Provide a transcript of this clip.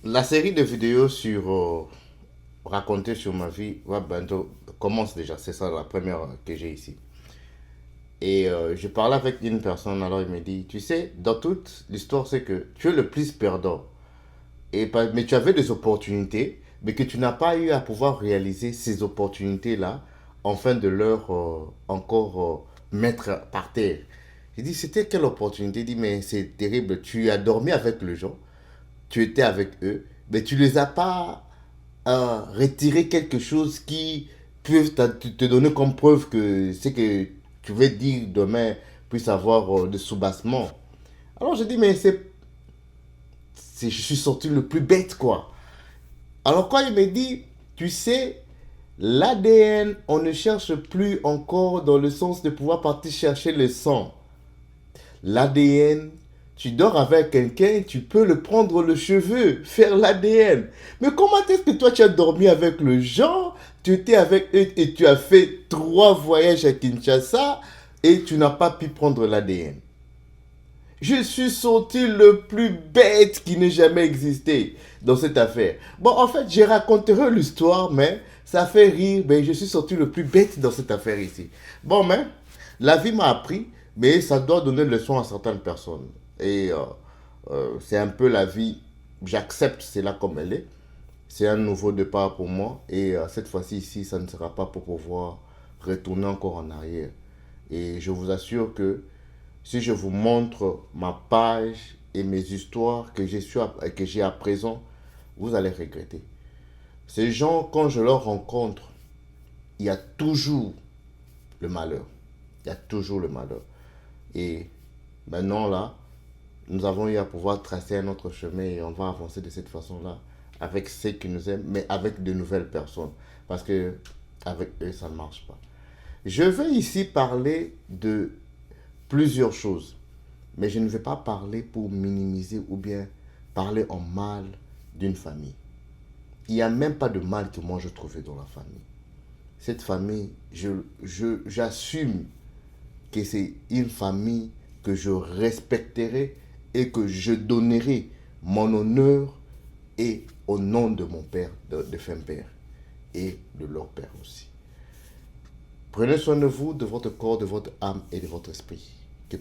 La série de vidéos racontées sur ma vie va bientôt commence déjà. C'est ça la première que j'ai ici. Et je parlais avec une personne, alors il me dit, tu sais, dans toute l'histoire, c'est que tu es le plus perdant. Mais tu avais des opportunités, mais que tu n'as pas eu à pouvoir réaliser ces opportunités-là, afin de leur encore mettre par terre. J'ai dit, c'était quelle opportunité? Il dit, mais c'est terrible, tu as dormi avec les gens, tu étais avec eux, mais tu les as pas retirer quelque chose qui peut te donner comme preuve que ce que tu veux dire demain puisse avoir de soubassement. Alors je dis, mais je suis sorti le plus bête, quoi. Alors quand il me dit, tu sais, l'ADN, on ne cherche plus encore dans le sens de pouvoir partir chercher le sang. L'ADN, tu dors avec quelqu'un, tu peux le prendre le cheveu, faire l'ADN. Mais comment est-ce que toi tu as dormi avec le gens, tu étais avec eux et tu as fait 3 voyages à Kinshasa et tu n'as pas pu prendre l'ADN? Je suis sorti le plus bête qui n'ait jamais existé dans cette affaire. Bon, en fait, j'ai raconterai l'histoire, mais ça fait rire. Mais je suis sorti le plus bête dans cette affaire ici. Bon, mais la vie m'a appris, mais ça doit donner leçon à certaines personnes. Et c'est un peu la vie. J'accepte cela comme elle est. C'est un nouveau départ pour moi. Et cette fois-ci ici, ça ne sera pas pour pouvoir retourner encore en arrière. Et je vous assure que si je vous montre ma page et mes histoires que j'ai à présent, vous allez regretter. Ces gens, quand je leur rencontre, il y a toujours le malheur. Il y a toujours le malheur. Et maintenant, là, nous avons eu à pouvoir tracer un autre chemin et on va avancer de cette façon-là avec ceux qui nous aiment, mais avec de nouvelles personnes. Parce que avec eux, ça ne marche pas. Je vais ici parler de plusieurs choses. Mais je ne vais pas parler pour minimiser ou bien parler en mal d'une famille. Il n'y a même pas de mal que moi je trouvais dans la famille. Cette famille, j'assume que c'est une famille que je respecterai et que je donnerai mon honneur et au nom de mon père, de Fempère, et de leur père aussi. Prenez soin de vous, de votre corps, de votre âme et de votre esprit. Que